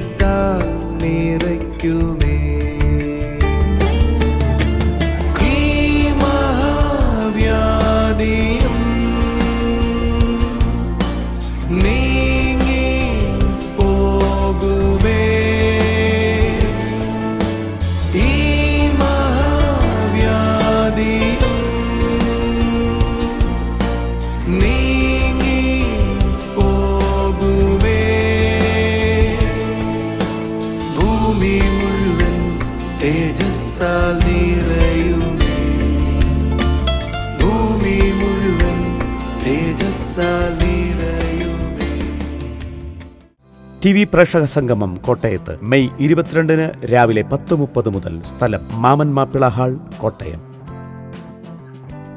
സ്നേഹത്താൽ നിറയ്ക്കുമേ. ഈ മഹാവ്യാധിയും നീങ്ങി പോകുമേ. ഈ മഹാവ്യാധിയും നീങ്ങി പോകുമേ. ഭൂമി മുഴുവൻ തേജസ്സാൽ നിറയുമേ. ഭൂമി മുഴുവൻ തേജസ്സാൽ നിറയുമേ. ടി വി പ്രേക്ഷക സംഗമം കോട്ടയത്ത് മെയ് 22 രാവിലെ 10:30 മുതൽ. സ്ഥലം Mammen Mappila hall, Kottayam.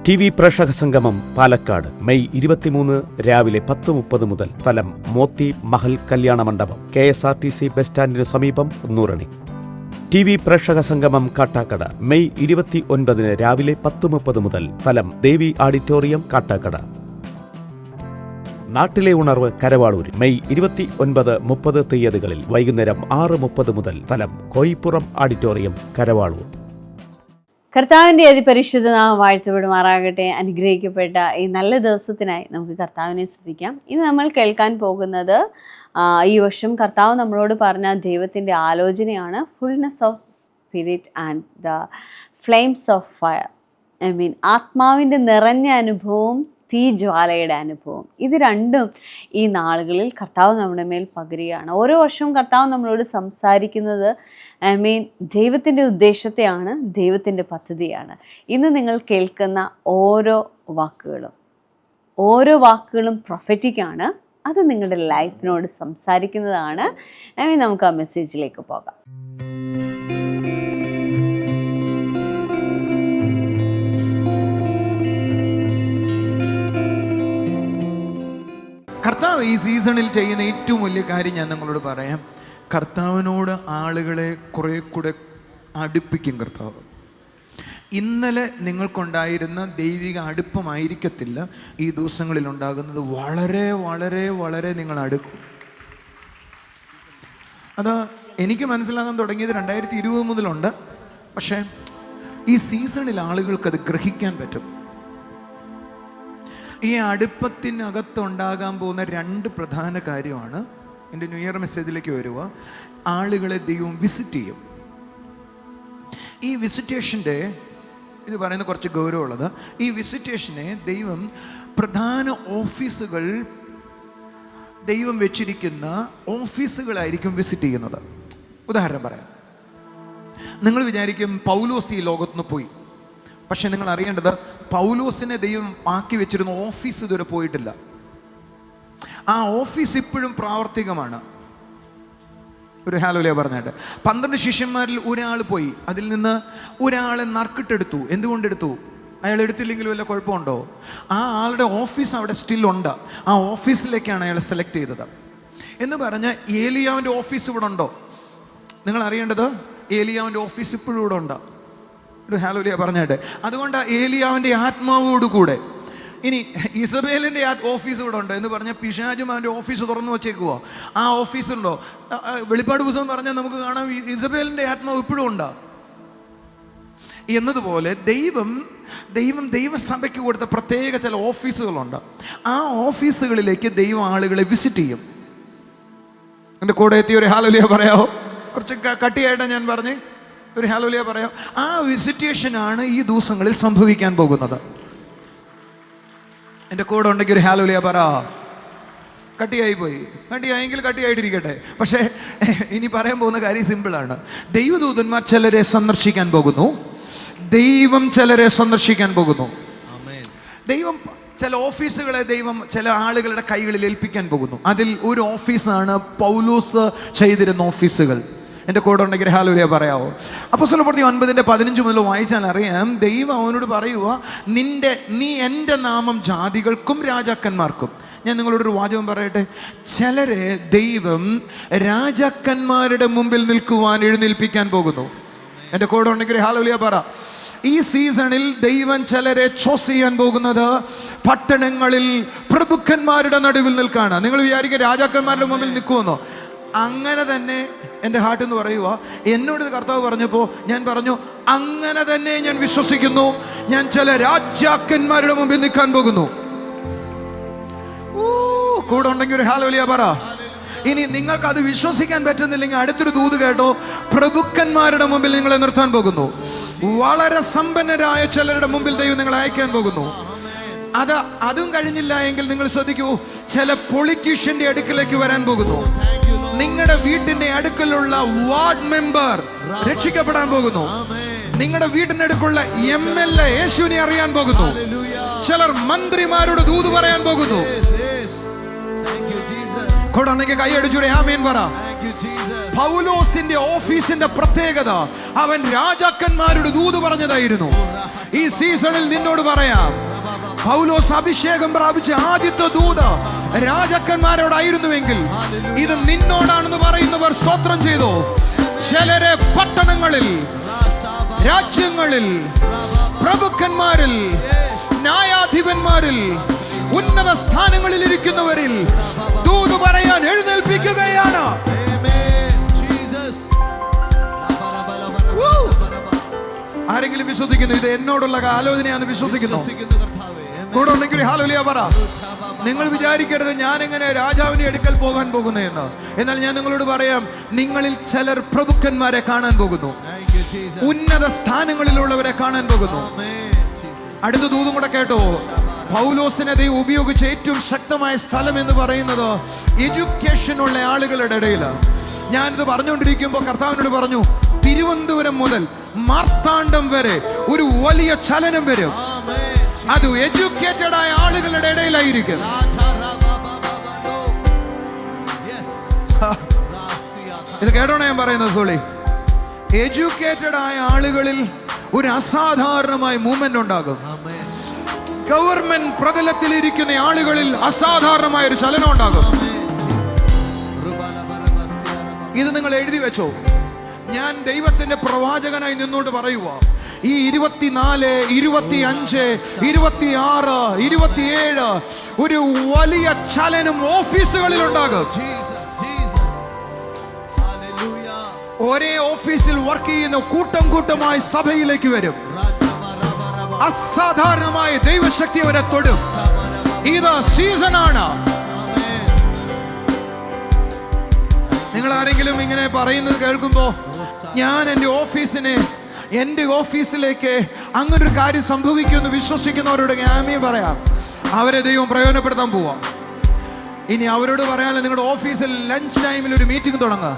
T V പ്രേക്ഷക സംഗമം പാലക്കാട് മെയ് 23 രാവിലെ 10:30 മുതൽ. സ്ഥലം മോത്തി മഹൽ കല്യാണ മണ്ഡപം, KSRTC ബസ് സ്റ്റാൻഡിനു സമീപം, നൂറണി. ടി വി പ്രേക്ഷക സംഗമം കാട്ടാക്കട മെയ് 29 രാവിലെ 10:30 മുതൽ. സ്ഥലം ദേവി ഓഡിറ്റോറിയം, കാട്ടാക്കട. നാട്ടിലെ ഉണർവ് കരവാളൂർ മെയ് 29, 30 തീയതികളിൽ വൈകുന്നേരം 6:30 മുതൽ. സ്ഥലം കോയിപ്പുറം ഓഡിറ്റോറിയം, കരവാളൂർ. കർത്താവിൻ്റെ അതിപരിശുദ്ധ നാമം വാഴ്ത്തപ്പെടുമാറാകട്ടെ. അനുഗ്രഹിക്കപ്പെട്ട ഈ നല്ല ദിവസത്തിനായി നമുക്ക് കർത്താവിനെ സ്തുതിക്കാം. ഇന്ന് നമ്മൾ കേൾക്കാൻ പോകുന്നത് ഈ വർഷം കർത്താവ് നമ്മളോട് പറഞ്ഞ ദൈവത്തിൻ്റെ ആലോചനയാണ്. Fullness of spirit and the flames of fire. ആത്മാവിൻ്റെ നിറഞ്ഞ അനുഭവവും തീജ്വാലയുടെ അനുഭവം. ഇത് രണ്ടും ഈ നാളുകളിൽ കർത്താവ് നമ്മുടെ മേൽ പകരുകയാണ്. ഓരോ വർഷവും കർത്താവ് നമ്മളോട് സംസാരിക്കുന്നത് ദൈവത്തിൻ്റെ ഉദ്ദേശത്തെയാണ്, ദൈവത്തിൻ്റെ പദ്ധതിയാണ്. ഇന്ന് നിങ്ങൾ കേൾക്കുന്ന ഓരോ വാക്കുകളും പ്രൊഫറ്റിക്കാണ്. അത് നിങ്ങളുടെ ലൈഫിനോട് സംസാരിക്കുന്നതാണ്. നമുക്ക് ആ മെസ്സേജിലേക്ക് പോകാം. കർത്താവ് ഈ സീസണിൽ ചെയ്യുന്ന ഏറ്റവും വലിയ കാര്യം ഞാൻ നിങ്ങളോട് പറയാം. കർത്താവിനോട് ആളുകളെ കുറെ കൂടെ അടുപ്പിക്കും കർത്താവ്. ഇന്നലെ നിങ്ങൾക്കുണ്ടായിരുന്ന ദൈവിക അടുപ്പമായിരിക്കത്തില്ല ഈ ദിവസങ്ങളിൽ ഉണ്ടാകുന്നത്. വളരെ വളരെ വളരെ നിങ്ങൾ അടുക്കും. അത് എനിക്ക് മനസ്സിലാകാൻ തുടങ്ങിയത് 2020 മുതലുണ്ട്. പക്ഷേ ഈ സീസണിൽ ആളുകൾക്കത് ഗ്രഹിക്കാൻ പറ്റും. ഈ അടുപ്പത്തിനകത്തുണ്ടാകാൻ പോകുന്ന 2 പ്രധാന കാര്യമാണ്. എൻ്റെ ന്യൂ ഇയർ മെസ്സേജിലേക്ക് വരിക. ആളുകളെ ദൈവം വിസിറ്റ് ചെയ്യും. ഈ വിസിറ്റേഷൻ്റെ ഇത് പറയുന്നത് കുറച്ച് ഗൗരവമുള്ളത്. ഈ വിസിറ്റേഷനെ ദൈവം പ്രധാന ഓഫീസുകൾ, ദൈവം വെച്ചിരിക്കുന്ന ഓഫീസുകളായിരിക്കും വിസിറ്റ് ചെയ്യുന്നത്. ഉദാഹരണം പറയാം. നിങ്ങൾ വിചാരിക്കും പൗലോസ് ഈ ലോകത്തുനിന്ന് പോയി. പക്ഷെ നിങ്ങൾ അറിയേണ്ടത് പൗലോസിനെ ദൈവം ആക്കി വെച്ചിരുന്ന ഓഫീസ് ഇതുവരെ പോയിട്ടില്ല. ആ ഓഫീസ് ഇപ്പോഴും പ്രാവർത്തികമാണ്. ഒരു ഹല്ലേലൂയ പറഞ്ഞാട്ട്. 12 ശിഷ്യന്മാരിൽ ഒരാൾ പോയി. അതിൽ നിന്ന് ഒരാളെ നറുക്കിട്ടെടുത്തു. എന്തുകൊണ്ടെടുത്തു? അയാൾ എടുത്തില്ലെങ്കിൽ വല്ല കുഴപ്പമുണ്ടോ? ആ ആളുടെ ഓഫീസ് അവിടെ സ്റ്റിൽ ഉണ്ട്. ആ ഓഫീസിലേക്കാണ് അയാൾ സെലക്ട് ചെയ്തത്. എന്ന് പറഞ്ഞ് ഏലിയാവിൻ്റെ ഓഫീസ് ഇവിടെ ഉണ്ടോ? നിങ്ങൾ അറിയേണ്ടത് ഏലിയാവിൻ്റെ ഓഫീസ് ഇപ്പോഴും ഇവിടെ ഉണ്ട്. ഒരു ഹല്ലേലൂയ പറഞ്ഞാട്ടെ. അതുകൊണ്ട് ഏലിയാവിൻ്റെ ആത്മാവോടുകൂടെ ഇനി ഇസബേലിൻ്റെ ഓഫീസ് ഇവിടെ ഉണ്ട് എന്ന് പറഞ്ഞാൽ പിശാചും അവൻ്റെ ഓഫീസ് തുറന്നു വച്ചേക്കുവോ? ആ ഓഫീസുണ്ടോ? വെളിപ്പാട് പുസ്തകം പറഞ്ഞാൽ നമുക്ക് കാണാം ഇസബേലിൻ്റെ ആത്മാവ് ഇപ്പോഴും ഉണ്ട്. എന്നതുപോലെ ദൈവസഭയ്ക്ക് കൊടുത്ത പ്രത്യേക ചില ഓഫീസുകളുണ്ട്. ആ ഓഫീസുകളിലേക്ക് ദൈവം ആളുകളെ വിസിറ്റ് ചെയ്യും. എൻ്റെ കൂടെ എത്തിയ ഒരു ഹല്ലേലൂയ പറയാമോ? കുറച്ച് കട്ടിയായിട്ടാണ് ഞാൻ പറഞ്ഞേ. ഒരു ഹല്ലേലൂയ പറയാം. ആ വിസിറ്റേഷനാണ് ഈ ദിവസങ്ങളിൽ സംഭവിക്കാൻ പോകുന്നത്. എൻ്റെ കൂടെ ഉണ്ടെങ്കിൽ ഒരു ഹല്ലേലൂയ പറ. കട്ടിയായി പോയി. കട്ടിയായെങ്കിൽ കട്ടിയായിട്ടിരിക്കട്ടെ. പക്ഷേ ഇനി പറയാൻ പോകുന്ന കാര്യം സിമ്പിളാണ്. ദൈവദൂതന്മാർ ചിലരെ സന്ദർശിക്കാൻ പോകുന്നു. ദൈവം ചിലരെ സന്ദർശിക്കാൻ പോകുന്നു. ദൈവം ചില ഓഫീസുകളെ ദൈവം ചില ആളുകളുടെ കൈകളിൽ ഏൽപ്പിക്കാൻ പോകുന്നു. അതിൽ ഒരു ഓഫീസാണ് പൗലോസ് ചെയ്തിരുന്ന ഓഫീസുകൾ. എൻ്റെ കൂടെ ഉണ്ടെങ്കിൽ ഹല്ലേലൂയ പറയാവോ? അപ്പോസ്തലപ്രവൃത്തി 9:15 മുതൽ വായിച്ചാൽ അറിയാം. ദൈവം അവനോട് പറയുക, നീ എൻ്റെ നാമം ജാതികൾക്കും രാജാക്കന്മാർക്കും. ഞാൻ നിങ്ങളോടൊരു വാചകം പറയട്ടെ. ചിലരെ ദൈവം രാജാക്കന്മാരുടെ മുമ്പിൽ നിൽക്കുവാൻ എഴുന്നേൽപ്പിക്കാൻ പോകുന്നു. എൻ്റെ കൂടെ ഉണ്ടെങ്കിൽ ഹല്ലേലൂയ പറ. ഈ സീസണിൽ ദൈവം ചിലരെ ചോസ് ചെയ്യാൻ പോകുന്നത് പട്ടണങ്ങളിൽ പ്രഭുക്കന്മാരുടെ നടുവിൽ നിൽക്കാണ്. നിങ്ങൾ വിചാരിക്കുക രാജാക്കന്മാരുടെ മുമ്പിൽ നിൽക്കുമെന്നോ? അങ്ങനെ തന്നെ എൻ്റെ ഹാർട്ട് എന്ന് പറയുക. എന്നോട് ഇത് കർത്താവ് പറഞ്ഞപ്പോൾ ഞാൻ പറഞ്ഞു, അങ്ങനെ തന്നെ ഞാൻ വിശ്വസിക്കുന്നു. ഞാൻ ചില രാജാക്കന്മാരുടെ മുമ്പിൽ നിൽക്കാൻ പോകുന്നു. കൂടെ ഉണ്ടെങ്കിൽ ഒരു ഹല്ലേലൂയ പറ. ഇനി നിങ്ങൾക്ക് അത് വിശ്വസിക്കാൻ പറ്റുന്നില്ലെങ്കിൽ അടുത്തൊരു ദൂത് കേട്ടോ. പ്രഭുക്കന്മാരുടെ മുമ്പിൽ നിങ്ങളെ നിർത്താൻ പോകുന്നു. വളരെ സമ്പന്നരായ ചിലരുടെ മുമ്പിൽ ദൈവം നിങ്ങളെ അയക്കാൻ പോകുന്നു. അതും കഴിഞ്ഞില്ല എങ്കിൽ നിങ്ങൾ ശ്രദ്ധിക്കൂ, ചില പൊളിറ്റീഷ്യന്റെ അടുക്കലേക്ക് വരാൻ പോകുന്നു. നിങ്ങളുടെ വീട്ടിന്റെ അടുക്കലുള്ള വാർഡ് മെമ്പർ രക്ഷിക്കപ്പെടാൻ പോകുന്നു. നിങ്ങളുടെ വീടിന്റെ അടുക്കുള്ള MLA യേശുവിനെ അറിയാൻ പോകുന്നു. ചിലർ മന്ത്രിമാരോട് ദൂത് പറയാൻ പോകുന്നു. കൈയടിച്ചൂടെ ആമേൻ പറ. പൗലോസിന്റെ ഓഫീസിന്റെ പ്രത്യേകത, അവൻ രാജാക്കന്മാരോട് ദൂത് പറഞ്ഞതായിരുന്നു. ഈ സീസണിൽ നിന്നോട് പറയാം, പൗലോസ് അഭിഷേകം പ്രാപിച്ച ആദ്യത്തെ ദൂത് രാജാക്കന്മാരോടായിരുന്നുവെങ്കിൽ ഇത് നിന്നോടാണെന്ന് പറയുന്നവർ സ്തോത്രം ചെയ്തു. ചിലരെ പട്ടണങ്ങളിൽ, രാജ്യങ്ങളിൽ, പ്രഭുക്കന്മാരിൽ, ന്യായാധിപന്മാരിൽ, ഉന്നത സ്ഥാനങ്ങളിൽ ഇരിക്കുന്നവരിൽ ദൂത് പറയാൻ എഴുന്നേൽപ്പിക്കുകയാണ്. ആരെങ്കിലും വിശ്വസിക്കുന്നു ഇത് എന്നോടുള്ള ആലോചനയാണെന്ന് വിശ്വസിക്കുന്നു? കൂടെ ഉണ്ടെങ്കിൽ ഹല്ലേലൂയ പറ. നിങ്ങൾ വിചാരിക്കരുത് ഞാൻ എങ്ങനെ രാജാവിന്റെ അടുക്കൽ പോകാൻ പോകുന്നു എന്ന്. എന്നാൽ ഞാൻ നിങ്ങളോട് പറയാം, നിങ്ങളിൽ ചിലർ പ്രഭുക്കന്മാരെ കാണാൻ പോകുന്നു, ഉന്നത സ്ഥാനങ്ങളിലുള്ളവരെ കാണാൻ പോകുന്നു. അടുത്ത ദൂതും കൂടെ കേട്ടോ. പൗലോസിനെ ദൈവം ഉപയോഗിച്ച ഏറ്റവും ശക്തമായ സ്ഥലം എന്ന് പറയുന്നത് എഡ്യൂക്കേഷനുള്ള ആളുകളുടെ ഇടയിലാണ്. ഞാനിത് പറഞ്ഞുകൊണ്ടിരിക്കുമ്പോൾ കർത്താവിനോട് പറഞ്ഞു, തിരുവനന്തപുരം മുതൽ മാർത്താണ്ഡം വരെ ഒരു വലിയ ചലനം വരും. അത് എഡ്യൂക്കേറ്റഡ് ആയ ആളുകളുടെ ഇടയിലായിരിക്കും. ഇത് കേട്ടോണ ഞാൻ പറയുന്നത് സോളി. എഡ്യൂക്കേറ്റഡ് ആയ ആളുകളിൽ ഒരു അസാധാരണമായ മൂവ്മെന്റ് ഉണ്ടാകും. ഗവൺമെന്റ് പ്രതലത്തിലിരിക്കുന്ന ആളുകളിൽ അസാധാരണമായ ഒരു ചലനം ഉണ്ടാകും. ഇത് നിങ്ങൾ എഴുതി വെച്ചോ. ഞാൻ ദൈവത്തിന്റെ പ്രവാചകനായി നിന്നോട് പറയുക, ഈ 24, 25, 26, 27 ഒരു വലിയ ചലനം ഓഫീസുകളിൽ ഉണ്ടാകും. ഒരേ ഓഫീസിൽ വർക്ക് ചെയ്യുന്ന കൂട്ടം കൂട്ടമായി സഭയിലേക്ക് വരും. അസാധാരണമായ ദൈവശക്തി അവരെ തൊടും. ഇത് സീസണാണ്. നിങ്ങൾ ആരെങ്കിലും ഇങ്ങനെ പറയുന്നത് കേൾക്കുമ്പോ, ഞാൻ എൻ്റെ ഓഫീസിലേക്ക് അങ്ങനൊരു കാര്യം സംഭവിക്കുമെന്ന് വിശ്വസിക്കുന്നവരോട് ഞാൻ പറയാം, അവരെ ദൈവം പ്രയോജനപ്പെടുത്താൻ പോവാ. ഇനി അവരോട് പറയാനുള്ള, നിങ്ങളുടെ ഓഫീസിൽ ലഞ്ച് ടൈമിൽ ഒരു മീറ്റിംഗ് തുടങ്ങുക.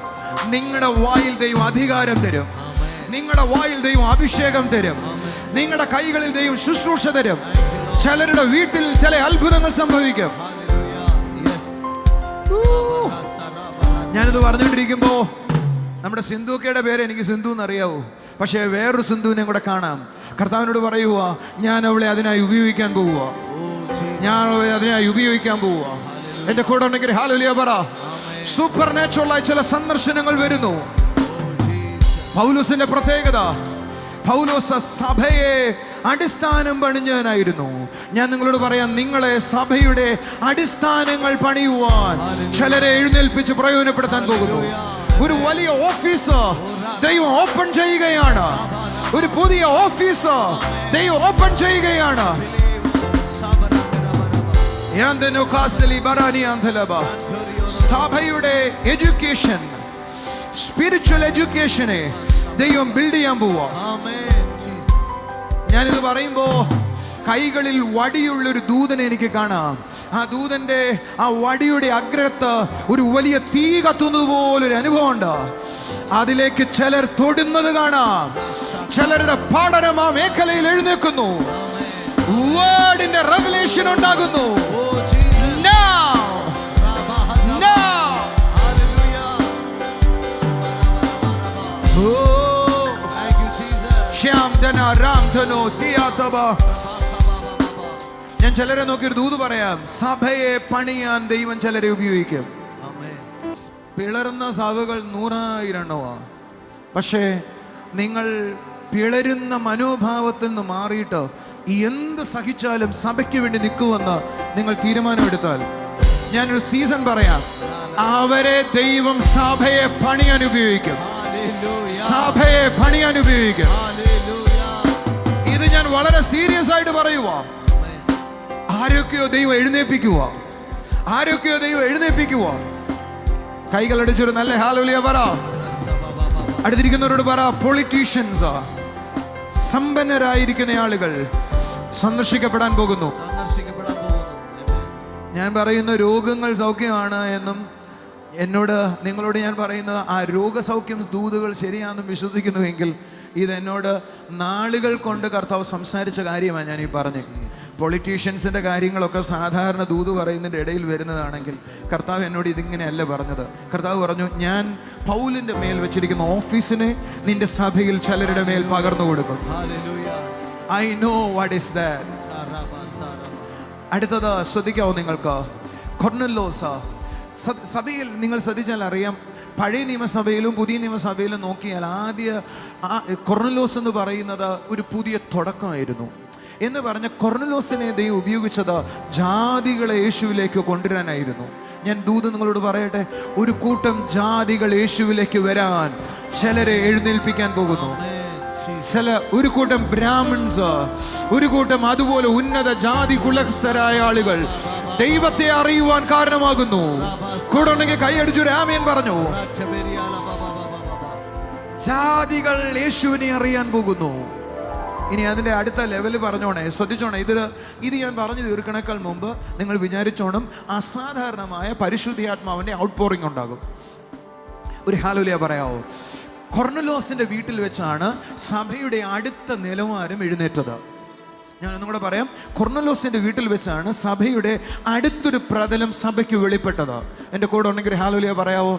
നിങ്ങളുടെ വായിൽ ദൈവം അധികാരം തരും, നിങ്ങളുടെ വായിൽ ദൈവം അഭിഷേകം തരും, നിങ്ങളുടെ കൈകളിൽ ദൈവം ശുശ്രൂഷ തരും. ചിലരുടെ വീട്ടിൽ ചില അത്ഭുതങ്ങൾ സംഭവിക്കും. ഞാനിത് പറഞ്ഞുകൊണ്ടിരിക്കുമ്പോ നമ്മുടെ സിന്ധുക്കയുടെ പേര് എനിക്ക് സിന്ധു എന്നറിയാവൂ, പക്ഷേ വേറൊരു സിന്ധുവിനെ കൂടെ കാണാം. കർത്താവിനോട് പറയുക, ഞാൻ അവളെ അതിനായി ഉപയോഗിക്കാൻ പോവുക, ഞാൻ അവളെ അതിനായി ഉപയോഗിക്കാൻ പോവുക. എന്റെ കൂടെ ഉണ്ടെങ്കിൽ ഹല്ലേലൂയ പറ. സൂപ്പർ നാച്ചുറലായി ചില സന്ദർശനങ്ങൾ വരുന്നു. പൗലോസിന്റെ പ്രത്യേകത, പൗലോസ് സഭയെ അടിസ്ഥാനം പണിഞ്ഞവനായിരുന്നു. ഞാൻ നിങ്ങളോട് പറയാം, നിങ്ങളെ സഭയുടെ അടിസ്ഥാനങ്ങൾ പണിയുവാൻ ചിലരെ എഴുന്നേൽപ്പിച്ച് പ്രയോജനപ്പെടുത്താൻ പോകുന്നു. ഒരു വലിയ ഓഫീസ് ദൈവം ഓപ്പൺ ചെയ്യുകയാണ്. ഒരു പുതിയ ഓഫീസ് ദൈവം ഓപ്പൺ ചെയ്യുകയാണ്. സഭയുടെ എഡ്യൂക്കേഷൻ, സ്പിരിച്വൽ എഡ്യൂക്കേഷനെ ദൈവം ബിൽഡ് ചെയ്യാൻ പോവാ. ഞാനിത് പറയുമ്പോ കൈകളിൽ വടിയുള്ളൊരു ദൂതനെ എനിക്ക് കാണാം. ആ ദൂതന്റെ ആ വടിയുടെ അഗ്രത്ത് ഒരു വലിയ തീ കത്തുന്നത് പോലൊരു അനുഭവം ഉണ്ട്. അതിലേക്ക് ചിലർ തൊടുന്നത് കാണാം. ചിലരുടെ പഠനം ആ മേഖലയിൽ എഴുന്നേൽക്കുന്നു. വേർഡിന്റെ റെവലേഷൻ ഉണ്ടാകുന്നു. ഞാൻ ചിലരെ നോക്കിയൊരു ദൂത് പറയാം. സഭയെ പണിയാൻ ദൈവം ചിലരെ ഉപയോഗിക്കും. പിളർന്ന സഭകൾ 100,000 പക്ഷേ നിങ്ങൾ പിളരുന്ന മനോഭാവത്തിൽ നിന്ന് മാറിയിട്ട് എന്ത് സഹിച്ചാലും സഭയ്ക്ക് വേണ്ടി നിൽക്കുമെന്ന് നിങ്ങൾ തീരുമാനമെടുത്താൽ, ഞാനൊരു സീസൺ പറയാം. അവരെ ദൈവം സഭയെ പണിയാൻ ഉപയോഗിക്കും. സഭയെ പണിയാൻ ഉപയോഗിക്കും. ഇത് ഞാൻ വളരെ സീരിയസ് ആയിട്ട് പറയുക. ആരൊക്കെയോ ദൈവം എഴുന്നേൽപ്പിക്കുക. ആരൊക്കെയോ ദൈവം എഴുന്നേൽപ്പിക്കുക. കൈകളടിച്ചൊരു നല്ല ഹല്ലേലൂയ പറ. അടുത്തിരിക്കുന്നവരോട് പറ, പൊളിറ്റീഷ്യൻസ്, സമ്പന്നരായിരിക്കുന്ന ആളുകൾ സന്ദർശിക്കപ്പെടാൻ പോകുന്നു. ഞാൻ പറയുന്ന രോഗങ്ങൾ സൗഖ്യമാണ് എന്നും നിങ്ങളോട് ഞാൻ പറയുന്നത് ആ രോഗസൗഖ്യം ദൂതുകൾ ശരിയാണെന്നും വിശ്വസിക്കുന്നുവെങ്കിൽ ഇതെന്നോട് നാളുകൾ കൊണ്ട് കർത്താവ് സംസാരിച്ച കാര്യമാണ് ഞാൻ ഈ പറഞ്ഞത്. പൊളിറ്റീഷ്യൻസിൻ്റെ കാര്യങ്ങളൊക്കെ സാധാരണ ദൂത് പറയുന്നതിൻ്റെ ഇടയിൽ വരുന്നതാണെങ്കിൽ കർത്താവ് എന്നോട് ഇതിങ്ങനെയല്ല പറഞ്ഞത്. കർത്താവ് പറഞ്ഞു, ഞാൻ പൗലിൻ്റെ മേൽ വെച്ചിരിക്കുന്ന ഓഫീസിനെ നിന്റെ സഭയിൽ ചിലരുടെ മേൽ പകർന്നു കൊടുക്കും. I know what is that. അടുത്തത് ശ്രദ്ധിക്കാവോ നിങ്ങൾക്ക്? കൊർനെല്യോസ്. സഭയിൽ നിങ്ങൾ ശ്രദ്ധിച്ചാൽ അറിയാം, പഴയ നിയമസഭയിലും പുതിയ നിയമസഭയിലും നോക്കിയാൽ കൊർനെല്യോസ് എന്ന് പറയുന്നത് ഒരു പുതിയ തുടക്കമായിരുന്നു. എന്ന് പറഞ്ഞ കൊർനെല്യോസിനെ ദൈവം ഉപയോഗിച്ചത് ജാതികളെ യേശുവിലേക്ക് കൊണ്ടുവരാനായിരുന്നു. ഞാൻ ദൂത് നിങ്ങളോട് പറയട്ടെ, ഒരു കൂട്ടം ജാതികൾ യേശുവിലേക്ക് വരാൻ ചിലരെ എഴുന്നേൽപ്പിക്കാൻ പോകുന്നു. ഒരു കൂട്ടം ബ്രാഹ്മൺസ്, ഒരു കൂട്ടം അതുപോലെ ഉന്നത ജാതി കുലസ്ഥരായ ആളുകൾ ദൈവത്തെ അറിയുവാൻ കാരണമാകുന്നു. കൂടെ ഉണ്ടെങ്കിൽ കൈയടിച്ചൊരു ആമേൻ പറഞ്ഞു. ജാതികൾ യേശുവിനെ അറിയാൻ പോകുന്നു. ഇനി അതിൻ്റെ അടുത്ത ലെവൽ പറഞ്ഞോണേ, ശ്രദ്ധിച്ചോണേ. ഇത് ഞാൻ പറഞ്ഞു തീർക്കണേക്കാൾ മുമ്പ് നിങ്ങൾ വിചാരിച്ചോണം, അസാധാരണമായ പരിശുദ്ധാത്മാവിൻ്റെ ഔട്ട് പോറിംഗ് ഉണ്ടാകും. ഒരു ഹല്ലേലൂയ പറയാവോ? കൊർനെല്യോസിന്റെ വീട്ടിൽ വെച്ചാണ് സഭയുടെ അടുത്ത നിലവാരം എഴുന്നേറ്റത്. ഞാൻ ഒന്നും കൂടെ പറയാം. കൊർനെല്യോസിന്റെ വീട്ടിൽ വെച്ചാണ് സഭയുടെ അടുത്തൊരു പ്രതലം സഭയ്ക്ക് വെളിപ്പെട്ടത്. എൻ്റെ കൂടെ ഉണ്ടെങ്കിൽ ഹല്ലേലൂയ പറയാവോ?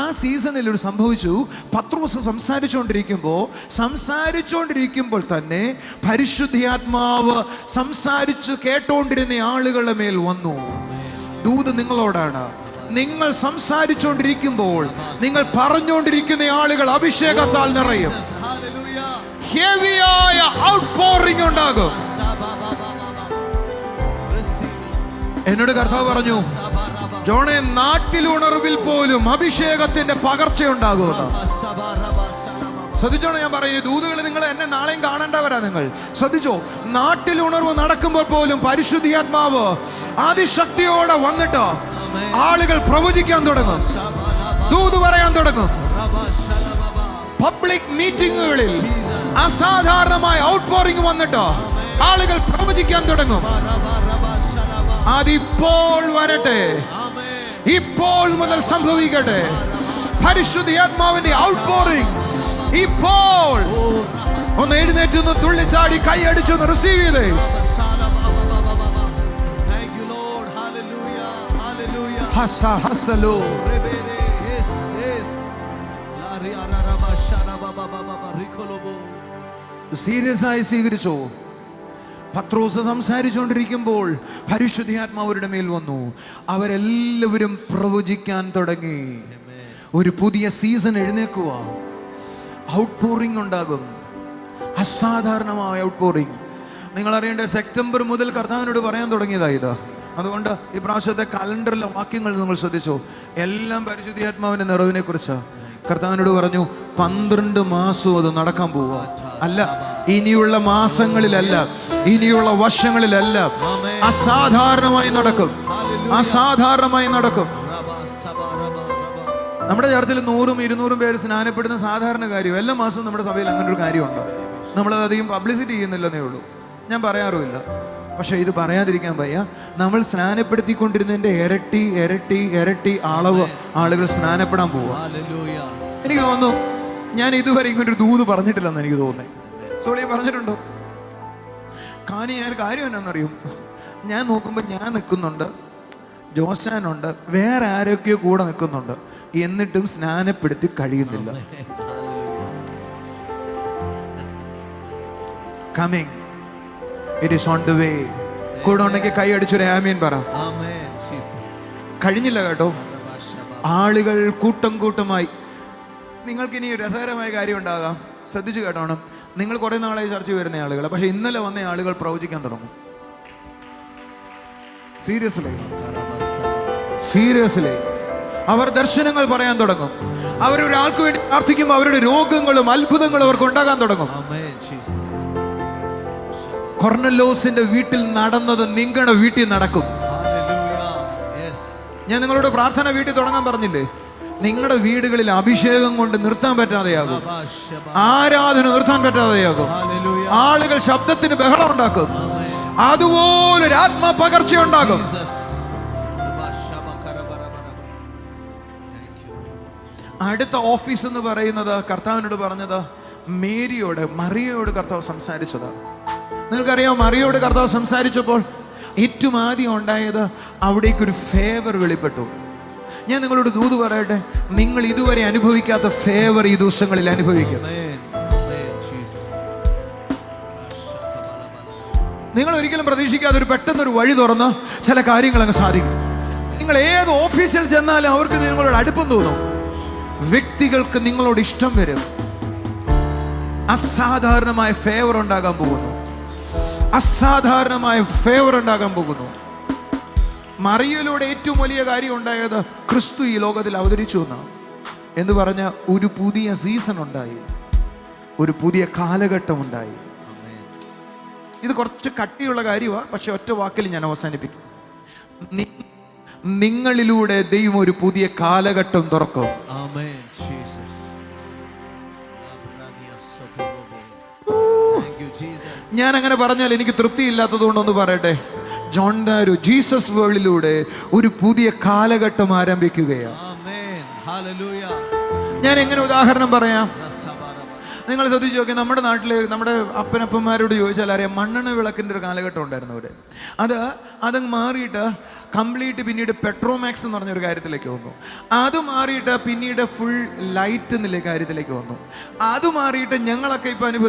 ആ സീസണിൽ ഒരു സംഭവിച്ചു. പത്രോസ് സംസാരിച്ചുകൊണ്ടിരിക്കുമ്പോൾ തന്നെ പരിശുദ്ധാത്മാവ് സംസാരിച്ച് കേട്ടോണ്ടിരുന്ന ആളുകളുടെ മേൽ വന്നു. ദൂത് നിങ്ങളോടാണ്. നിങ്ങൾ സംസാരിച്ചുകൊണ്ടിരിക്കുമ്പോൾ, നിങ്ങൾ പറഞ്ഞുകൊണ്ടിരിക്കുന്ന ആളുകൾ അഭിഷേകത്താൽ നിറയും. ഹെവിയായ ഔട്ട്പോറിംഗ് ഉണ്ടാകും. എന്നോട് കർത്താവ് പറഞ്ഞു, ജോണേ, നാട്ടിലുണർവിൽ പോലും അഭിഷേകത്തിന്റെ പകർച്ചയുണ്ടാകുമെന്ന്. ശ്രദ്ധിച്ചോണേ, ഞാൻ പറയൂ, ദൂതുകൾ നിങ്ങൾ എന്നെ നാളെയും കാണേണ്ടവരാ. നിങ്ങൾ ശ്രദ്ധിച്ചോ, നാട്ടിലുണർവ് നടക്കുമ്പോൾ പോലും പരിശുദ്ധാത്മാവ് അതിശക്തിയോടെ വന്നിട്ട് ആളുകൾ പ്രവചിക്കാൻ തുടങ്ങും, ദൂത് പറയാൻ തുടങ്ങും. പബ്ലിക് മീറ്റിങ്ങുകളിൽ അസാധാരണമായ ഔട്ട്പോറിംഗ് വന്നിട്ട് ആളുകൾ പ്രവചിക്കാൻ തുടങ്ങും. അതിപ്പോൾ വരട്ടെ, ഇപ്പോൾ മുതൽ സംഭവിക്കട്ടെ. പരിശുദ്ധാത്മാവിന്റെ ഔട്ട്പോറിംഗ് ഇപ്പോൾ. ഒന്ന് എഴുന്നേറ്റ് തുള്ളിച്ചാടി കൈയടിച്ചൊന്ന് റിസീവ് ചെയ്തേ. സീരിയസ് ആയി സ്വീകരിച്ചോ? പത്രോസ് സംസാരിച്ചുകൊണ്ടിരിക്കുമ്പോൾ പരിശുദ്ധാത്മാവരുടെ മേൽ വന്നു. അവരെല്ലാവരും പ്രവചിക്കാൻ തുടങ്ങി. ഒരു പുതിയ സീസൺ എഴുന്നേക്കുക. ഔട്ട്പോറിംഗ് ഉണ്ടാകും, അസാധാരണമായ ഔട്ട്പോറിംഗ്. നിങ്ങൾ അറിയേണ്ട, സെപ്റ്റംബർ മുതൽ കർത്താവിനോട് പറയാൻ തുടങ്ങിയതാ ഇത്. അതുകൊണ്ട് ഈ പ്രാവശ്യത്തെ കലണ്ടറിലെ വാക്യങ്ങൾ നിങ്ങൾ ശ്രദ്ധിച്ചോ, എല്ലാം പരിശുദ്ധാത്മാവിന്റെ നിറവിനെ കുറിച്ച്. കർത്താവിനോട് പറഞ്ഞു, 12 മാസവും അത് നടക്കാൻ പോവുക. അല്ല, ഇനിയുള്ള മാസങ്ങളിലല്ല, ഇനിയുള്ള വർഷങ്ങളിലല്ല, അസാധാരണമായി നടക്കും. അസാധാരണമായി നടക്കും. നമ്മുടെ ചേർത്തിൽ 100-200 പേര് സ്നാനപ്പെടുന്ന സാധാരണ കാര്യം. എല്ലാ മാസവും നമ്മുടെ സഭയിൽ അങ്ങനെ ഒരു കാര്യമുണ്ട്. നമ്മളത് അധികം പബ്ലിസിറ്റി ചെയ്യുന്നില്ലെന്നേ ഉള്ളൂ. ഞാൻ പറയാറുമില്ല. പക്ഷെ ഇത് പറയാതിരിക്കാൻ വയ്യ. നമ്മൾ സ്നാനപ്പെടുത്തിക്കൊണ്ടിരുന്നതിൻ്റെ ഇരട്ടി ഇരട്ടി ഇരട്ടി അളവ് ആളുകൾ സ്നാനപ്പെടാൻ പോവുക. എനിക്ക് തോന്നുന്നു ഞാൻ ഇതുവരെ ഇങ്ങനൊരു ദൂത് പറഞ്ഞിട്ടില്ലെന്ന് എനിക്ക് തോന്നുന്നത്. സോളി പറഞ്ഞിട്ടുണ്ടോ? ഞാൻ കാര്യം എന്നാന്നറിയും, ഞാൻ നോക്കുമ്പോൾ ഞാൻ നിൽക്കുന്നുണ്ട്, ജോസാനുണ്ട്, വേറെ ആരൊക്കെയോ കൂടെ നിൽക്കുന്നുണ്ട്, എന്നിട്ടും സ്നാനപ്പെടുത്തി കഴിയുന്നില്ല. Coming, it is on the way. കൂടെ ഉണ്ടെങ്കിൽ കൈ അടിച്ചൊരു ആമീൻ പറ. കഴിഞ്ഞില്ല കേട്ടോ. ആളുകൾ കൂട്ടം കൂട്ടമായി. നിങ്ങൾക്കിനി രസകരമായ കാര്യം ഉണ്ടാകാം, ശ്രദ്ധിച്ചു കേട്ടോണം. നിങ്ങൾ കുറെ നാളായി ചർച്ച വരുന്ന ആളുകൾ, പക്ഷെ ഇന്നലെ വന്ന ആളുകൾ പ്രവചിക്കാൻ തുടങ്ങും. സീരിയസ്ലി അവർ ദർശനങ്ങൾ പറയാൻ തുടങ്ങും. അവരൊരാൾക്ക് വേണ്ടി പ്രാർത്ഥിക്കുമ്പോൾ അവരുടെ രോഗങ്ങളും അത്ഭുതങ്ങളും അവർക്ക് ഉണ്ടാകാൻ തുടങ്ങും. കൊർന്നല്യോസിന്റെ വീട്ടിൽ നടന്നത് നിങ്ങളുടെ വീട്ടിൽ നടക്കും. ഞാൻ നിങ്ങളോട് പ്രാർത്ഥന വീട്ടിൽ തുടങ്ങാൻ പറഞ്ഞില്ലേ? നിങ്ങളുടെ വീടുകളിൽ അഭിഷേകം കൊണ്ട് നിർത്താൻ പറ്റാതെയാകും, ആരാധന നിർത്താൻ പറ്റാതെയാകും, ആളുകൾ ശബ്ദത്തിന് ബഹളം ഉണ്ടാക്കും, അതുപോലൊരു ആത്മാ പകർച്ച ഉണ്ടാകും. അടുത്ത ഓഫീസ് എന്ന് പറയുന്നത് കർത്താവിനോട് പറഞ്ഞത് മറിയയോട് കർത്താവ് സംസാരിച്ചത്. നിങ്ങൾക്കറിയാം, മറിയയോട് കർത്താവ് സംസാരിച്ചപ്പോൾ ഏറ്റവും ആദ്യം ഉണ്ടായത് അവിടേക്കൊരു ഫേവർ വെളിപ്പെട്ടു. ഞാൻ നിങ്ങളോട് ദൂത് പറയട്ടെ, നിങ്ങൾ ഇതുവരെ അനുഭവിക്കാത്ത ഫേവർ ഈ ദിവസങ്ങളിൽ അനുഭവിക്കും. നിങ്ങൾ ഒരിക്കലും പ്രതീക്ഷിക്കാതെ ഒരു പെട്ടെന്നൊരു വഴി തുറന്ന് ചില കാര്യങ്ങൾ അങ്ങ് സാധിക്കും. നിങ്ങൾ ഏത് ഓഫീസിൽ ചെന്നാലും അവർക്ക് നിങ്ങളോട് അടുപ്പം തോന്നും, വ്യക്തികൾക്ക് നിങ്ങളോട് ഇഷ്ടം വരും. അസാധാരണമായ ഫേവർ ഉണ്ടാകാൻ പോകുന്നു, അസാധാരണമായ ഫേവർ ഉണ്ടാകാൻ പോകുന്നു. മറിയയിലൂടെ ഏറ്റവും വലിയ കാര്യം ഉണ്ടായത് ക്രിസ്തു ഈ ലോകത്തിൽ അവതരിച്ചു എന്ന് പറഞ്ഞ ഒരു പുതിയ സീസൺ ഉണ്ടായി, ഒരു പുതിയ കാലഘട്ടം ഉണ്ടായി. ഇത് കുറച്ച് കട്ടിയുള്ള കാര്യമാണ്, പക്ഷെ ഒറ്റ വാക്കിൽ ഞാൻ അവസാനിപ്പിക്കും. നിങ്ങളിലൂടെ ദൈവം ഒരു പുതിയ കാലഘട്ടം തുറക്കും. ഞാൻ അങ്ങനെ പറഞ്ഞാൽ എനിക്ക് തൃപ്തിയില്ലാത്തത് കൊണ്ടൊന്ന് പറയട്ടെ. ജോൺ ദാരു ജീസസ് വേൾഡിലൂടെ ഒരു പുതിയ കാലഘട്ടം ആരംഭിക്കുകയാണ്. ഞാൻ എങ്ങനെ ഉദാഹരണം പറയാം? നിങ്ങൾ ശ്രദ്ധിച്ചു നോക്കി, നമ്മുടെ നാട്ടിൽ നമ്മുടെ അപ്പനപ്പന്മാരോട് ചോദിച്ചാൽ അറിയാം, മണ്ണെണ്ണ വിളക്കിൻ്റെ ഒരു കാലഘട്ടം ഉണ്ടായിരുന്നു അവിടെ. അതങ്ങ് മാറിയിട്ട് കംപ്ലീറ്റ് പിന്നീട് പെട്രോമാക്സ് എന്ന് പറഞ്ഞൊരു കാര്യത്തിലേക്ക് വന്നു. അത് മാറിയിട്ട് പിന്നീട് ഫുൾ ലൈറ്റ് എന്നുള്ള കാര്യത്തിലേക്ക് വന്നു. അത് മാറിയിട്ട്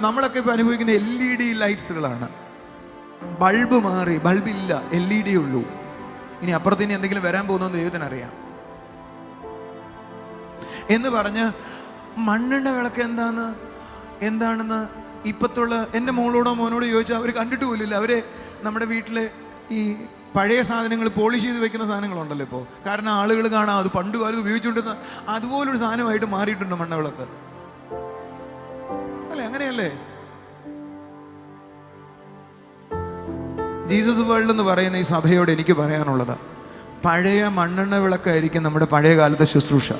നമ്മളൊക്കെ ഇപ്പോൾ അനുഭവിക്കുന്ന LED ലൈറ്റ്സുകളാണ്. ബൾബ് മാറി, ബൾബില്ല, LED ഉള്ളൂ. ഇനി അപ്പുറത്തിന് എന്തെങ്കിലും വരാൻ പോകുന്നതെന്ന് ദൈവത്തിനറിയാം. എന്ന് പറഞ്ഞ് മണ്ണെണ്ണ വിളക്ക് എന്താണെന്ന് ഇപ്പത്തുള്ള എൻ്റെ മോളോടോ മോനോടോ ചോദിച്ചാൽ അവർ കണ്ടിട്ട് പോലില്ല. അവരെ നമ്മുടെ വീട്ടിലെ ഈ പഴയ സാധനങ്ങൾ പോളിഷ് ചെയ്ത് വെക്കുന്ന സാധനങ്ങളുണ്ടല്ലോ ഇപ്പോൾ. കാരണം ആളുകൾ കാണാം അത് പണ്ട് കാലത്ത് ഉപയോഗിച്ചുകൊണ്ടിരുന്ന അതുപോലൊരു സാധനമായിട്ട് മാറിയിട്ടുണ്ട് മണ്ണ വിളക്ക് അല്ലേ? അങ്ങനെയല്ലേ? ജീസസ് വേൾഡ് എന്ന് പറയുന്ന ഈ സഭയോട് എനിക്ക് പറയാനുള്ളത്, പഴയ മണ്ണെണ്ണ വിളക്കായിരിക്കും നമ്മുടെ പഴയ കാലത്തെ ശുശ്രൂഷ.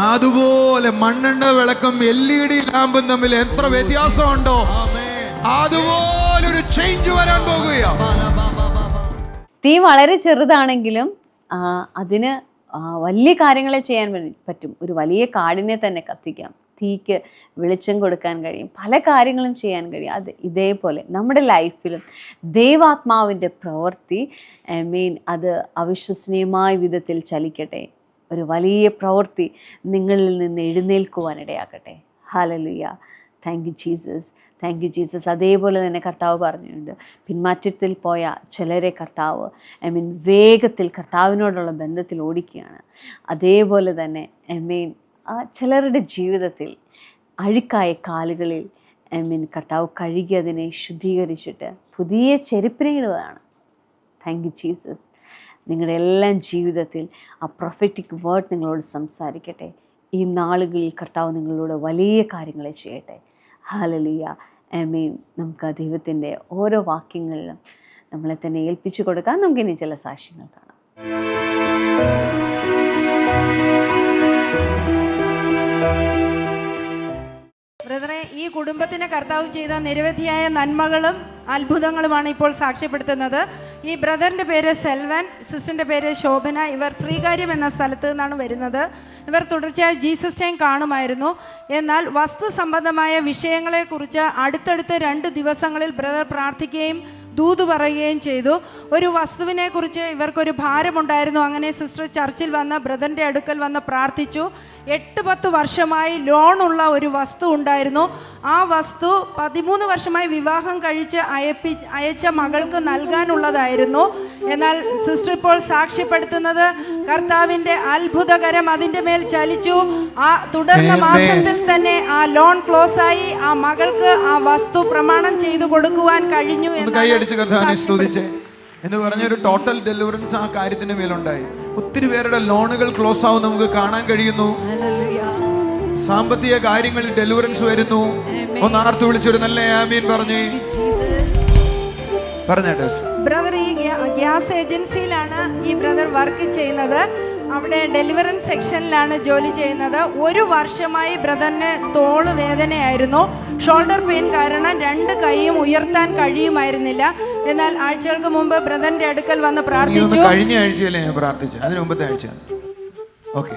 അതുപോലെ മണ്ണെണ്ണ വിളക്കും LED ലാമ്പും തമ്മിൽ എത്ര വ്യത്യാസമുണ്ടോ, അതുപോലൊരു ചേഞ്ച് വരാൻ പോകുകയാണ്. തീ വളരെ ചെറുതാണെങ്കിലും അതിന് വലിയ കാര്യങ്ങളെ ചെയ്യാൻ പറ്റും. ഒരു വലിയ കാടിനെ തന്നെ കത്തിക്കാം, തീക്ക് വെളിച്ചം കൊടുക്കാൻ കഴിയും, പല കാര്യങ്ങളും ചെയ്യാൻ കഴിയും. ഇതേപോലെ നമ്മുടെ ലൈഫിലും ദൈവാത്മാവിൻ്റെ പ്രവൃത്തി അത് അവിശ്വസനീയമായ വിധത്തിൽ ചലിക്കട്ടെ. ഒരു വലിയ പ്രവൃത്തി നിങ്ങളിൽ നിന്ന് എഴുന്നേൽക്കുവാനിടയാക്കട്ടെ. ഹല്ലേലൂയ. Thank you Jesus, thank you Jesus. അതേപോലെ തന്നെ കർത്താവ് പറഞ്ഞിട്ടുണ്ട്, പിന്മാറ്റത്തിൽ പോയ ചിലരെ കർത്താവ് വേഗത്തിൽ കർത്താവിനോടുള്ള ബന്ധത്തിൽ ഓടിക്കുകയാണ്. അതേപോലെ തന്നെ ചിലരുടെ ജീവിതത്തിൽ അഴുക്കായ കാലുകളിൽ കർത്താവ് കഴുകി അതിനെ ശുദ്ധീകരിച്ചിട്ട് പുതിയ ചെരുപ്പിനിടുകയാണ്. Thank you Jesus. നിങ്ങളുടെ എല്ലാം ജീവിതത്തിൽ ആ പ്രൊഫറ്റിക് വേർഡ് നിങ്ങളോട് സംസാരിക്കട്ടെ. ഈ നാളുകളിൽ കർത്താവ് നിങ്ങളോട് വലിയ കാര്യങ്ങളെ ചെയ്യട്ടെ. ഹല്ലേലൂയ. ആമേൻ. നമുക്ക് ദൈവത്തിൻ്റെ ഓരോ വാക്യങ്ങളിലും നമ്മളെ തന്നെ ഏൽപ്പിച്ചു കൊടുക്കാം. നമുക്കിനി ചില സാക്ഷ്യങ്ങൾ കാണാം. ബ്രദറെ, ഈ കുടുംബത്തിന് കർത്താവ് ചെയ്ത നിരവധിയായ നന്മകളും അത്ഭുതങ്ങളുമാണ് ഇപ്പോൾ സാക്ഷ്യപ്പെടുത്തുന്നത്. ഈ ബ്രദറിൻ്റെ പേര് സെൽവൻ, സിസ്റ്ററിൻ്റെ പേര് ശോഭന. ഇവർ ശ്രീകാര്യം എന്ന സ്ഥലത്ത് നിന്നാണ് വരുന്നത്. ഇവർ തുടർച്ചയായി ജീസസ് ടൈം കാണുമായിരുന്നു. എന്നാൽ വസ്തു സംബന്ധമായ വിഷയങ്ങളെക്കുറിച്ച് അടുത്തടുത്ത 2 ദിവസങ്ങളിൽ ബ്രദർ പ്രാർത്ഥിക്കുകയും ദൂത് പറയുകയും ചെയ്തു. ഒരു വസ്തുവിനെക്കുറിച്ച് ഇവർക്കൊരു ഭാരമുണ്ടായിരുന്നു. അങ്ങനെ സിസ്റ്റർ ചർച്ചിൽ വന്ന് ബ്രദറിൻ്റെ അടുക്കൽ വന്ന് പ്രാർത്ഥിച്ചു. 8-10 വർഷമായി ലോണുള്ള ഒരു വസ്തു ഉണ്ടായിരുന്നു. ആ വസ്തു 13 വർഷമായി വിവാഹം കഴിച്ച് അയച്ച മകൾക്ക് നൽകാനുള്ളതായിരുന്നു. എന്നാൽ സിസ്റ്റർ ഇപ്പോൾ സാക്ഷ്യപ്പെടുത്തുന്നത് കർത്താവിൻ്റെ അത്ഭുതകരം അതിൻ്റെ മേൽ ചലിച്ചു. ആ തുടർന്ന മാസത്തിൽ തന്നെ ആ ലോൺ ക്ലോസ് ആയി. ആ മകൾക്ക് ആ വസ്തു പ്രമാണം ചെയ്തു കൊടുക്കുവാൻ കഴിഞ്ഞു. എന്ന് പറഞ്ഞ ഒരു ടോട്ടൽ ഡെലിവറൻസ് ആ കാര്യത്തിന്റെ മേലുണ്ടായി. ഒത്തിരി പേരുടെ ലോണുകൾ ക്ലോസ് ആവും നമുക്ക് കാണാൻ കഴിയുന്നു. സാമ്പത്തിക കാര്യങ്ങളിൽ ഡെലിവറൻസ് വരുന്നു. ഒന്ന് ആർത്ത് വിളിച്ചൊരു നല്ല ആമീൻ പറഞ്ഞേ. പറഞ്ഞേട്ടെ. ബ്രദർ ഈ ഗ്യാസ് ഏജൻസിയിലാണ് ഈ ബ്രദർ വർക്ക് ചെയ്യുന്നത്. അവിടെ ഡെലിവറൻസ് സെക്ഷനിലാണ് ജോലി ചെയ്യുന്നത്. 1 വർഷമായി ബ്രദറിന് തോള് വേദനയായിരുന്നു. ഷോൾഡർ പെയിൻ കാരണം 2 കൈയും ഉയർത്താൻ കഴിയുമായിരുന്നില്ല. എന്നാൽ ആഴ്ചകൾക്ക് മുമ്പ് ബ്രദറിന്റെ അടുക്കൽ വന്ന് പ്രാർത്ഥിച്ചു. കഴിഞ്ഞ ആഴ്ചയല്ലേ ഞാൻ പ്രാർത്ഥിച്ചു, അതിന് മുമ്പത്തെ ആഴ്ച. ഓക്കെ.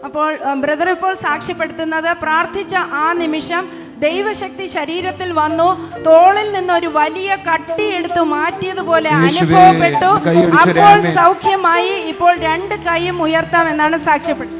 അപ്പോൾ ബ്രദർ ഇപ്പോൾ സാക്ഷ്യപ്പെടുത്തുന്നത് പ്രാർത്ഥിച്ച ആ നിമിഷം ദൈവശക്തി ശരീരത്തിൽ വന്നു. തോളിൽ നിന്ന് ഒരു വലിയ കട്ടി എടുത്ത് മാറ്റിയതുപോലെ അനുഭവപ്പെട്ടു. അപ്പോൾ സൗഖ്യമായി. ഇപ്പോൾ 2 കൈയും ഉയർത്താമെന്നാണ് സാക്ഷ്യപ്പെട്ടത്.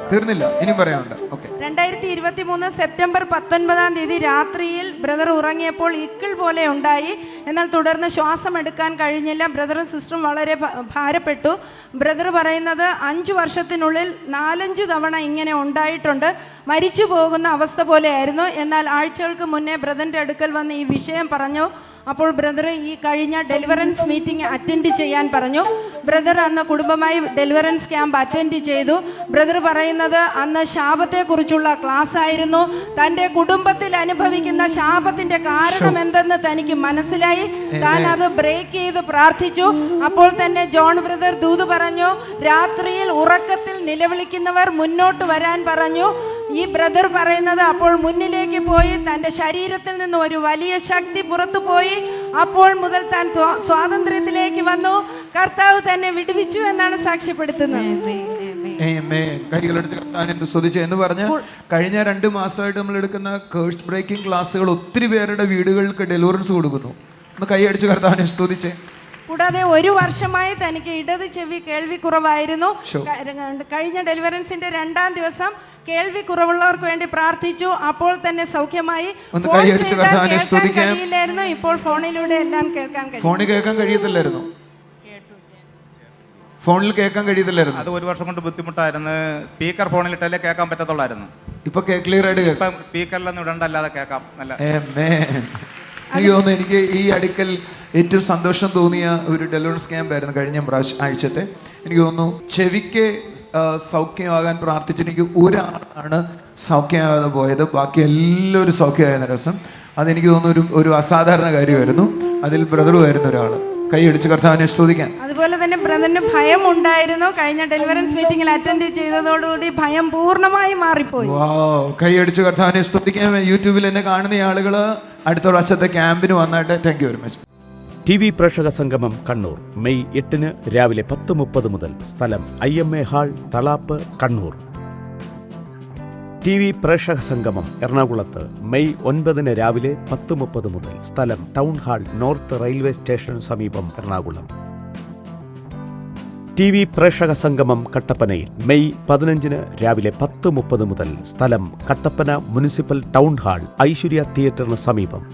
തീർന്നില്ല, ഇനി പറയാനുണ്ട്. 2023 സെപ്റ്റംബർ 19 രാത്രിയിൽ ബ്രദർ ഉറങ്ങിയപ്പോൾ ഇക്കിൾ പോലെ ഉണ്ടായി. എന്നാൽ തുടർന്ന് ശ്വാസം എടുക്കാൻ കഴിഞ്ഞില്ല. ബ്രദറും സിസ്റ്ററും വളരെ ഭാരപ്പെട്ടു. ബ്രദർ പറയുന്നത് 5 വർഷത്തിനുള്ളിൽ 4-5 തവണ ഇങ്ങനെ ഉണ്ടായിട്ടുണ്ട്. മരിച്ചു പോകുന്ന അവസ്ഥ പോലെയായിരുന്നു. എന്നാൽ ആഴ്ചകൾക്ക് മുന്നേ ബ്രദറിൻ്റെ അടുക്കൽ വന്ന് ഈ വിഷയം പറഞ്ഞു. അപ്പോൾ ബ്രദർ ഈ കഴിഞ്ഞ ഡെലിവറൻസ് മീറ്റിംഗ് അറ്റൻഡ് ചെയ്യാൻ പറഞ്ഞു. ബ്രദർ അന്ന് കുടുംബമായി ഡെലിവറൻസ് ക്യാമ്പ് അറ്റൻഡ് ചെയ്തു. ബ്രദർ പറയുന്നത് അന്ന് ശാപത്തെക്കുറിച്ചുള്ള ക്ലാസ് ആയിരുന്നു. തൻ്റെ കുടുംബത്തിൽ അനുഭവിക്കുന്ന ശാപത്തിൻ്റെ കാരണം എന്തെന്ന് തനിക്ക് മനസ്സിലായി. താൻ അത് ബ്രേക്ക് ചെയ്ത് പ്രാർത്ഥിച്ചു. അപ്പോൾ തന്നെ ജോൺ ബ്രദർ ദൂത് പറഞ്ഞു. രാത്രിയിൽ ഉറക്കത്തിൽ നിലവിളിക്കുന്നവർ മുന്നോട്ട് വരാൻ പറഞ്ഞു. ഈ ബ്രദർ പറയുന്നത് അപ്പോൾ മുന്നിലേക്ക് പോയി തൻ്റെ ശരീരത്തിൽ നിന്ന് ഒരു വലിയ ശക്തി പുറത്തു പോയി. അപ്പോൾ മുതൽ താൻ സ്വാതന്ത്ര്യത്തിലേക്ക് വന്നു. കർത്താവ് തന്നെ വിടുവിച്ചു എന്നാണ് സാക്ഷ്യപ്പെടുത്തുന്നത്. കൈകളെടുത്ത് കർത്താവിനെ സ്തുതിച്ചു എന്ന് പറഞ്ഞ് കഴിഞ്ഞ 2 മാസമായിട്ട് നമ്മൾ എടുക്കുന്ന കേഴ്സ് ബ്രേക്കിംഗ് ക്ലാസ്സുകൾ ഒത്തിരി പേരുടെ വീടുകൾക്ക് ഡെലിവറൻസ് കൊടുക്കുന്നു. ഒന്ന് കൈയടിച്ച് കർത്താവിനെ സ്തുതിച്ചേ. കൂടാതെ 1 വർഷമായി തനിക്ക് ഇടത് ചെവി കേൾവി കുറവായിരുന്നു. കഴിഞ്ഞ ഡെലിവറൻസിന്റെ 2-ാം ദിവസം കേൾവി കുറവുള്ളവർക്ക് വേണ്ടി പ്രാർത്ഥിച്ചു. അപ്പോൾ തന്നെ സൗഖ്യമായി. കഴിയില്ലായിരുന്നു. ഇപ്പോൾ ഫോണിലൂടെ എല്ലാം കേൾക്കാൻ കഴിയും. ഫോണിൽ കേൾക്കാൻ കഴിയത്തില്ലായിരുന്നു. ഫോണിൽ കേൾക്കാൻ കഴിയത്തില്ലായിരുന്നു. അത് 1 വർഷം കൊണ്ട് ബുദ്ധിമുട്ടായിരുന്നു. സ്പീക്കർ ഫോണിലിട്ടല്ലേ കേൾക്കാൻ പറ്റത്തുള്ളായിരുന്നു. ഇപ്പൊ ക്ലിയർ ആയിട്ട് കേൾക്കാം. സ്പീക്കറിലൊന്നും ഇടണ്ടല്ലാതെ കേൾക്കാം. നല്ല എനിക്ക് തോന്നുന്നു എനിക്ക് ഈ അടുക്കൽ ഏറ്റവും സന്തോഷം തോന്നിയ ഒരു ഡെലിവറൻസ് ക്യാമ്പ് ആയിരുന്നു കഴിഞ്ഞ ആഴ്ചത്തെ. എനിക്ക് തോന്നുന്നു ചെവിക്ക് സൗഖ്യമാകാൻ പ്രാർത്ഥിച്ചിട്ട് എനിക്ക് ഒരാളാണ് സൗഖ്യമാകാതെ പോയത്. ബാക്കി എല്ലാവരും സൗഖ്യമായിരുന്ന രസം. അതെനിക്ക് തോന്നുന്നു ഒരു അസാധാരണ കാര്യമായിരുന്നു. അതിൽ ബ്രദറുമായിരുന്നു ഒരാൾ. കൈയടിച്ച് കർത്താവിനെ സ്തുതിക്കാൻ. അതുപോലെ തന്നെ ബ്രദറിന് ഭയം ഉണ്ടായിരുന്നു. കഴിഞ്ഞ ഡെലിവറൻസ് മീറ്റിംഗിൽ അറ്റൻഡ് ചെയ്തതോടുകൂടി ഭയം പൂർണ്ണമായി മാറിപ്പോയി. കൈയടിച്ച് കർത്താവിനെ സ്തുതിക്കാൻ. യൂട്യൂബിൽ എന്നെ കാണുന്ന ആളുകൾ അടുത്ത പ്രാവശ്യത്തെ ക്യാമ്പിന് വന്നായിട്ട് thank you very much. TV പ്രേക്ഷക സംഗമം കണ്ണൂർ മെയ് 8 രാവിലെ 10:30 മുതൽ. സ്ഥലം IMA hall, Thalap, Kannur. TV പ്രേക്ഷക സംഗമം എറണാകുളത്ത് മെയ് 9 രാവിലെ 10:30 മുതൽ. സ്ഥലം town hall, north railway station സമീപം, എറണാകുളം. TV പ്രേക്ഷക സംഗമം കട്ടപ്പനയിൽ മെയ് 15 രാവിലെ 10:30 മുതൽ. സ്ഥലം Kattappana municipal town hall, Aishwarya തിയേറ്ററിന് സമീപം.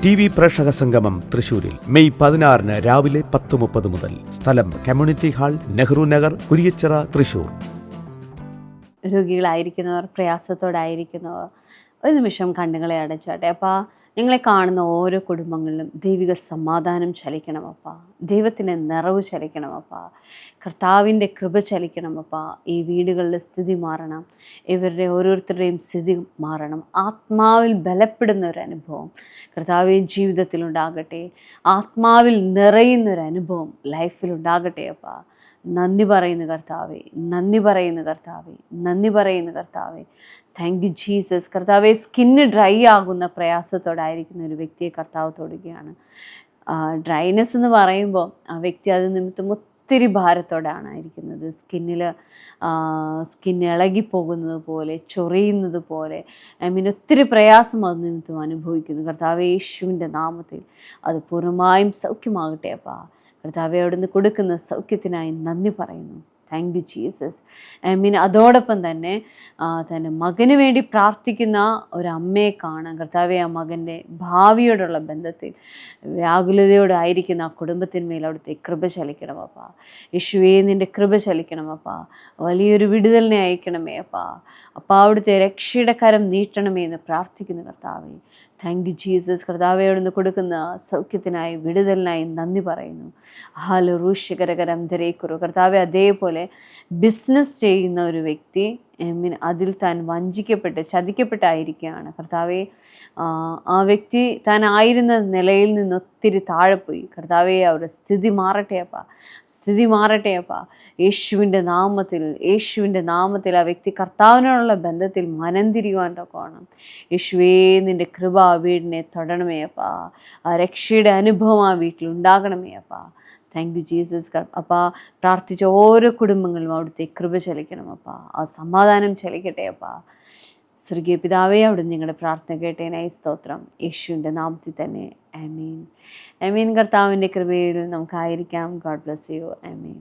TV പ്രേക്ഷക സംഗമം തൃശൂരിൽ മെയ് 16 രാവിലെ 10:30 മുതൽ. സ്ഥലം കമ്മ്യൂണിറ്റി ഹാൾ, നെഹ്റു നഗർ, കുരിയച്ചിറ, തൃശൂർ. രോഗികളായിരിക്കുന്നവർ, പ്രയാസത്തോടായിരിക്കുന്നവർ ഒരു നിമിഷം കണ്ണുകളെ അടച്ചാട്ടെ. അപ്പോൾ ഞങ്ങളെ കാണുന്ന ഓരോ കുടുംബങ്ങളിലും ദൈവിക സമാധാനം ചലിക്കണമപ്പ, ദൈവത്തിൻ്റെ നിറവ് ചലിക്കണമപ്പ, കർത്താവിൻ്റെ കൃപ ചലിക്കണമപ്പ. ഈ വീടുകളിലെ സ്ഥിതി മാറണം, ഇവരുടെ ഓരോരുത്തരുടെയും സ്ഥിതി മാറണം. ആത്മാവിൽ ബലപ്പെടുന്ന ഒരു അനുഭവം കർത്താവെ ജീവിതത്തിലുണ്ടാകട്ടെ. ആത്മാവിൽ നിറയുന്നൊരനുഭവം ലൈഫിലുണ്ടാകട്ടെ അപ്പ. നന്ദി പറയുന്നു കർത്താവെ, നന്ദി പറയുന്നു കർത്താവെ, നന്ദി പറയുന്നു കർത്താവെ. Thank you Jesus. കർത്താവെ, സ്കിന്ന് ഡ്രൈ ആകുന്ന പ്രയാസത്തോടായിരിക്കുന്ന ഒരു വ്യക്തിയെ കർത്താവ് തൊടുകയാണ്. ഡ്രൈനെസ് എന്ന് പറയുമ്പോൾ ആ വ്യക്തി അത് നിമിത്തം ഒത്തിരി ഭാരത്തോടാണ് ഇരിക്കുന്നത്. സ്കിൻ ഇളകിപ്പോകുന്നത് പോലെ, ചൊറിയുന്നത് പോലെ, ഒത്തിരി പ്രയാസം അത് നിമിത്തം അനുഭവിക്കുന്നു. കർത്താവെ, യേശുവിൻ്റെ നാമത്തിൽ അത് പൂർണ്ണമായും സൗഖ്യമാകട്ടെ അപ്പാ. കർത്താവെ, അവിടുന്ന് കൊടുക്കുന്ന സൗഖ്യത്തിനായി നന്ദി പറയുന്നു. Thank you Jesus. അതോടൊപ്പം തന്നെ തൻ്റെ മകന് വേണ്ടി പ്രാർത്ഥിക്കുന്ന ഒരമ്മയെ കാണാൻ കർത്താവെ, ആ മകൻ്റെ ഭാവിയോടുള്ള ബന്ധത്തിൽ വ്യാകുലതയോടായിരിക്കുന്ന ആ കുടുംബത്തിന്മേൽ അവിടുത്തെ കൃപ ചലിക്കണം അപ്പാ. യേശുവേ, നിൻ്റെ കൃപ ചലിക്കണം അപ്പാ. വലിയൊരു വിടുതലിനെ അയക്കണമേ അപ്പാ. അപ്പാ, അവിടുത്തെ രക്ഷയുടെ കരം നീട്ടണമേ എന്ന് പ്രാർത്ഥിക്കുന്നു കർത്താവെ. Thank you Jesus. കർത്താവേ അവിടുന്ന് കൊടുക്കുന്ന സൗഖ്യത്തിനായി വിടുതലിനായി നന്ദി പറയുന്നു. ഹാലറൂഷ്യകരകരം ധരേക്കുറു. കർത്താവെ അതേപോലെ ബിസിനസ് ചെയ്യുന്ന ഒരു വ്യക്തി അതിൽ താൻ വഞ്ചിക്കപ്പെട്ട് ചതിക്കപ്പെട്ടായിരിക്കുകയാണ്. കർത്താവെ ആ വ്യക്തി താൻ ആയിരുന്ന നിലയിൽ നിന്ന് ഒത്തിരി താഴെ പോയി. കർത്താവെ അവരുടെ സ്ഥിതി മാറട്ടെ അപ്പാ, സ്ഥിതി മാറട്ടെ അപ്പാ. യേശുവിൻ്റെ നാമത്തിൽ ആ വ്യക്തി കർത്താവിനോടുള്ള ബന്ധത്തിൽ മനം തിരിയുവാൻ തക്കോണം. യേശുവേ നിൻ്റെ കൃപ ആ വീടിനെ തൊടണമേ അപ്പാ. ആ രക്ഷയുടെ അനുഭവം ആ വീട്ടിലുണ്ടാകണമേ അപ്പാ. Thank you Jesus. അപ്പാ പ്രാർത്ഥിച്ച ഓരോ കുടുംബങ്ങളും അവിടുത്തെ കൃപ ചലിക്കണം അപ്പാ, ആ സമാധാനം ചലിക്കട്ടെ അപ്പാ. സ്വർഗീയ പിതാവേ, അവിടെ നിങ്ങളുടെ പ്രാർത്ഥന കേട്ടേനായി സ്തോത്രം. യേശുവിൻ്റെ നാമത്തിൽ തന്നെ ആമീൻ. ആമീൻ. കർത്താവിൻ്റെ കൃപയിൽ നമുക്കായിരിക്കാം. God bless you. ആമീൻ.